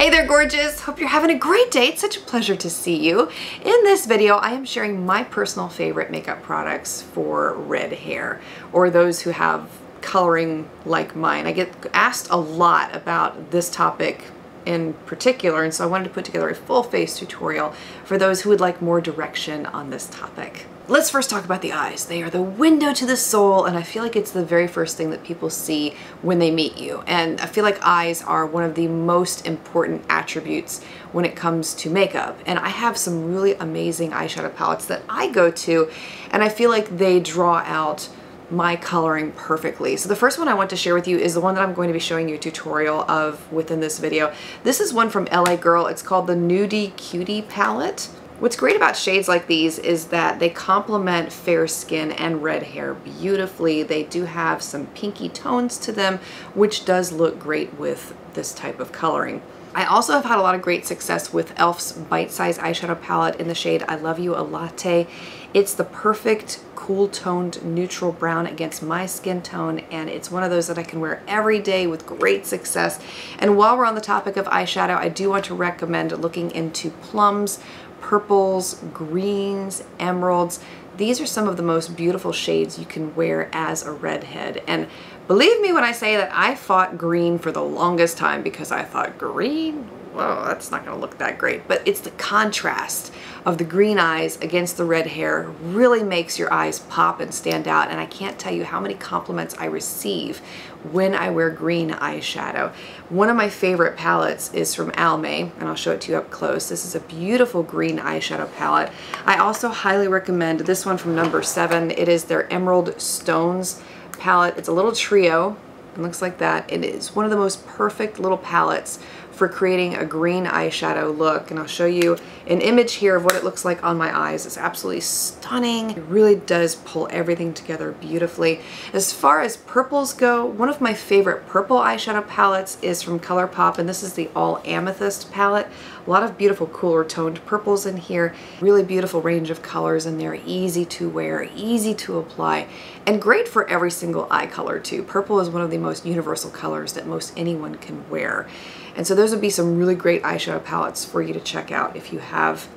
Hey there, gorgeous! Hope you're having a great day. It's such a pleasure to see you. In this video, I am sharing my personal favorite makeup products for red hair, or those who have coloring like mine. I get asked a lot about this topic in particular, and so I wanted to put together a full face tutorial for those who would like more direction on this topic. Let's first talk about the eyes. They are the window to the soul, and I feel like it's the very first thing that people see when they meet you. And I feel like eyes are one of the most important attributes when it comes to makeup. And I have some really amazing eyeshadow palettes that I go to, and I feel like they draw out my coloring perfectly. So the first one I want to share with you is the one that I'm going to be showing you a tutorial of within this video. This is one from LA Girl. It's called the Nudie Cutie palette. What's great about shades like these is that they complement fair skin and red hair beautifully. They do have some pinky tones to them, which does look great with this type of coloring. I also have had a lot of great success with e.l.f.'s bite-size eyeshadow palette in the shade I Love You a Latte. It's the perfect cool toned neutral brown against my skin tone, and it's one of those that I can wear every day with great success. And while we're on the topic of eyeshadow, I do want to recommend looking into plums, purples, greens, emeralds. These are some of the most beautiful shades you can wear as a redhead. And believe me when I say that I fought green for the longest time because I thought green, well, that's not gonna look that great. But it's the contrast of the green eyes against the red hair really makes your eyes pop and stand out. And I can't tell you how many compliments I receive when I wear green eyeshadow. One of my favorite palettes is from Almay, and I'll show it to you up close. This is a beautiful green eyeshadow palette. I also highly recommend this one from number 7. It is their Emerald Stones palette. It's a little trio. It looks like that. It is one of the most perfect little palettes for creating a green eyeshadow look, and I'll show you an image here of what it looks like on my eyes. It's absolutely stunning. It really does pull everything together beautifully. As far as purples go, one of my favorite purple eyeshadow palettes is from Colourpop, and this is the All Amethyst palette. A lot of beautiful cooler toned purples in here. Really beautiful range of colors in there. Easy to wear, easy to apply, and great for every single eye color too. Purple is one of the most universal colors that most anyone can wear. And so those would be some really great eyeshadow palettes for you to check out if you have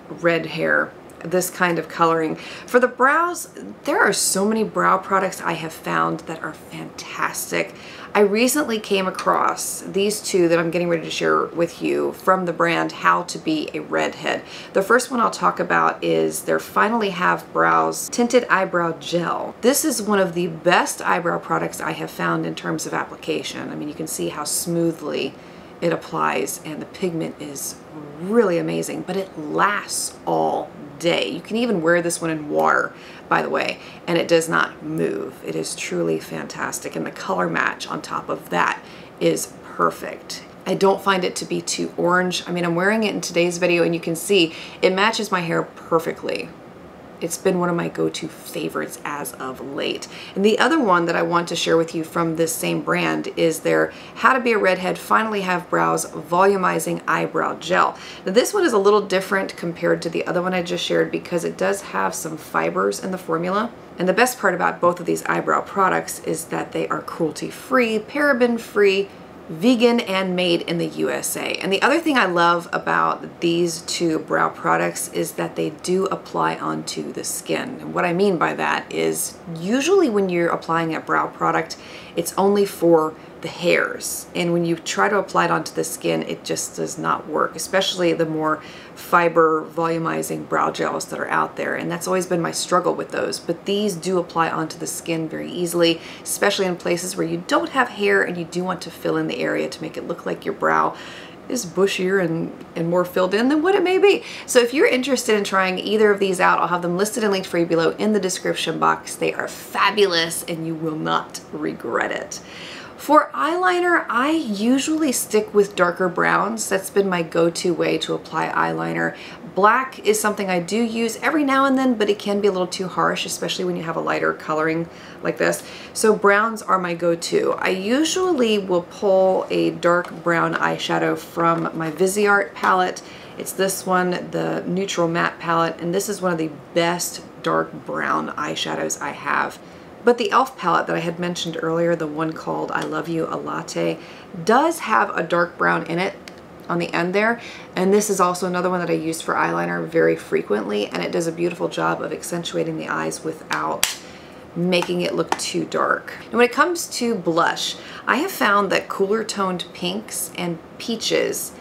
red hair, this kind of coloring. For the brows, there are so many brow products I have found that are fantastic. I recently came across these two that I'm getting ready to share with you from the brand How to Be a Redhead. The first one I'll talk about is their Finally Have Brows Tinted Eyebrow Gel. This is one of the best eyebrow products I have found in terms of application. I mean, you can see how smoothly it applies, and the pigment is really amazing, but it lasts all day. You can even wear this one in water, by the way, and it does not move. It is truly fantastic, and the color match on top of that is perfect. I don't find it to be too orange. I mean, I'm wearing it in today's video, and you can see it matches my hair perfectly. It's been one of my go-to favorites as of late. And the other one that I want to share with you from this same brand is their How to Be a Redhead Finally Have Brows Volumizing Eyebrow Gel. Now this one is a little different compared to the other one I just shared because it does have some fibers in the formula. And the best part about both of these eyebrow products is that they are cruelty-free, paraben-free, vegan, and made in the USA. And the other thing I love about these two brow products is that they do apply onto the skin. And what I mean by that is usually when you're applying a brow product, it's only for the hairs. And when you try to apply it onto the skin, it just does not work, especially the more fiber volumizing brow gels that are out there. And that's always been my struggle with those. But these do apply onto the skin very easily, especially in places where you don't have hair and you do want to fill in the area to make it look like your brow is bushier and more filled in than what it may be. So if you're interested in trying either of these out, I'll have them listed and linked for you below in the description box. They are fabulous and you will not regret it. For eyeliner, I usually stick with darker browns. That's been my go-to way to apply eyeliner. Black is something I do use every now and then, but it can be a little too harsh, especially when you have a lighter coloring like this. So browns are my go-to. I usually will pull a dark brown eyeshadow from my Viseart palette. It's this one, the Neutral Matte palette, and this is one of the best dark brown eyeshadows I have. But the e.l.f. palette that I had mentioned earlier, the one called I Love You a Latte, does have a dark brown in it. on the end there. And this is also another one that I use for eyeliner very frequently, and it does a beautiful job of accentuating the eyes without making it look too dark. And when it comes to blush, I have found that cooler toned pinks and peaches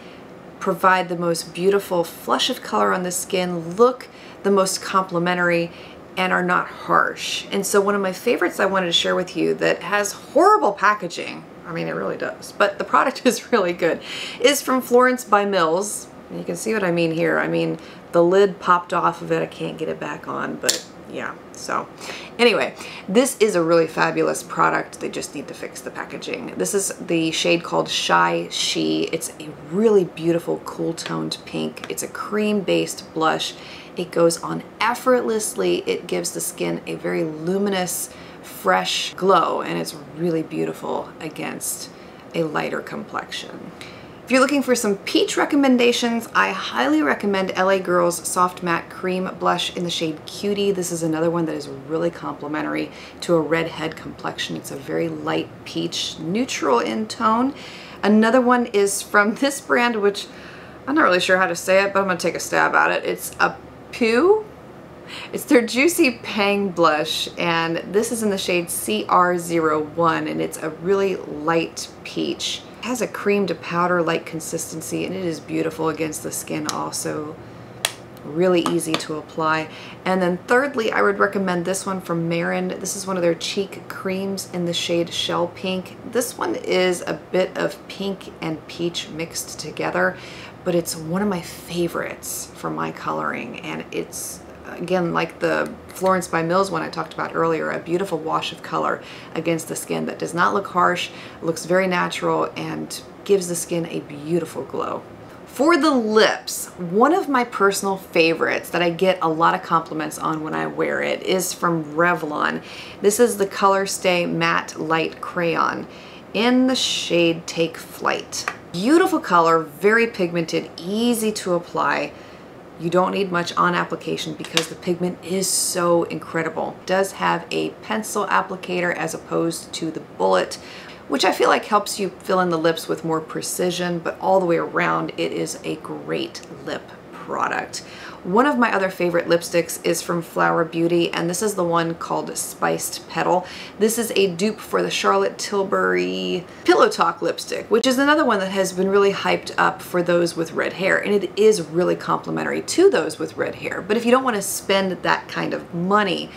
provide the most beautiful flush of color on the skin, look the most complementary, and are not harsh. And so one of my favorites I wanted to share with you that has horrible packaging, I mean it really does, but the product is really good, is from Florence by Mills. And you can see what I mean here. I mean, the lid popped off of it, I can't get it back on, but yeah, so anyway, this is a really fabulous product. They just need to fix the packaging. This is the shade called Shy She. It's a really beautiful cool toned pink. It's a cream based blush. It goes on effortlessly. It gives the skin a very luminous, fresh glow, and it's really beautiful against a lighter complexion. If you're looking for some peach recommendations, I highly recommend LA Girl's Soft Matte Cream Blush in the shade Cutie. This is another one that is really complementary to a redhead complexion. It's a very light peach, neutral in tone. Another one is from this brand, which I'm not really sure how to say it, but I'm gonna take a stab at it. It's a Pew. It's their Juicy Pang blush, and this is in the shade CR01, and it's a really light peach. It has a cream to powder like consistency, and it is beautiful against the skin also. Really easy to apply. And then thirdly, I would recommend this one from Mehron. This is one of their cheek creams in the shade Shell Pink. This one is a bit of pink and peach mixed together, but it's one of my favorites for my coloring, and it's, again, like the Florence by Mills one I talked about earlier, a beautiful wash of color against the skin that does not look harsh, looks very natural, and gives the skin a beautiful glow. For the lips, one of my personal favorites that I get a lot of compliments on when I wear it is from Revlon. This is the Color Stay Matte Light Crayon in the shade Take Flight. Beautiful color, very pigmented, easy to apply. You don't need much on application because the pigment is so incredible. It does have a pencil applicator as opposed to the bullet, which I feel like helps you fill in the lips with more precision, but all the way around it is a great lip product. One of my other favorite lipsticks is from Flower Beauty, and this is the one called Spiced Petal. This is a dupe for the Charlotte Tilbury Pillow Talk lipstick, which is another one that has been really hyped up for those with red hair, and it is really complimentary to those with red hair. But if you don't want to spend that kind of money,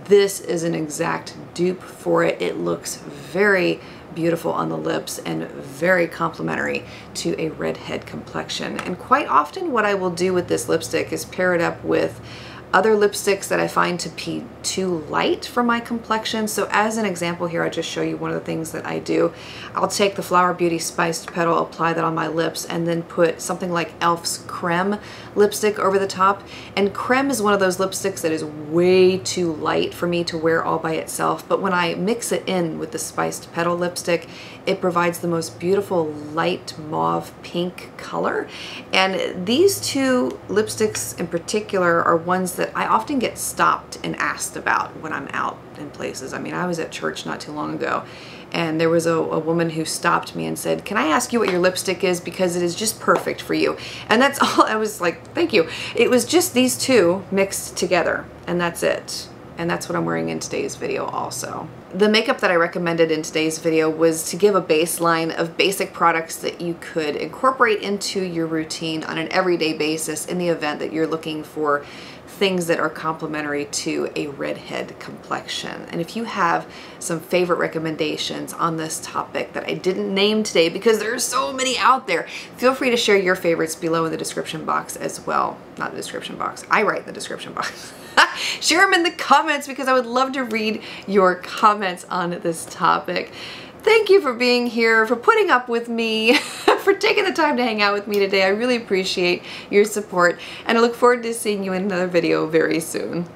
this is an exact dupe for it. It looks very beautiful on the lips and very complimentary to a redhead complexion. And quite often what I will do with this lipstick is pair it up with other lipsticks that I find to be too light for my complexion. So as an example here, I'll just show you one of the things that I do. I'll take the Flower Beauty Spiced Petal, apply that on my lips, and then put something like e.l.f.'s Creme lipstick over the top. And Creme is one of those lipsticks that is way too light for me to wear all by itself. But when I mix it in with the Spiced Petal lipstick, it provides the most beautiful light mauve pink color. And these two lipsticks in particular are ones that I often get stopped and asked about when I'm out in places. I mean, I was at church not too long ago, and there was a woman who stopped me and said, "Can I ask you what your lipstick is? Because it is just perfect for you." And that's all. I was like, thank you. It was just these two mixed together, and that's it. And that's what I'm wearing in today's video also. The makeup that I recommended in today's video was to give a baseline of basic products that you could incorporate into your routine on an everyday basis in the event that you're looking for things that are complementary to a redhead complexion. And if you have some favorite recommendations on this topic that I didn't name today, because there are so many out there, feel free to share your favorites below in the description box as well. Not the description box, I write in the description box. Share them in the comments because I would love to read your comments on this topic. Thank you for being here, for putting up with me, for taking the time to hang out with me today. I really appreciate your support, and I look forward to seeing you in another video very soon.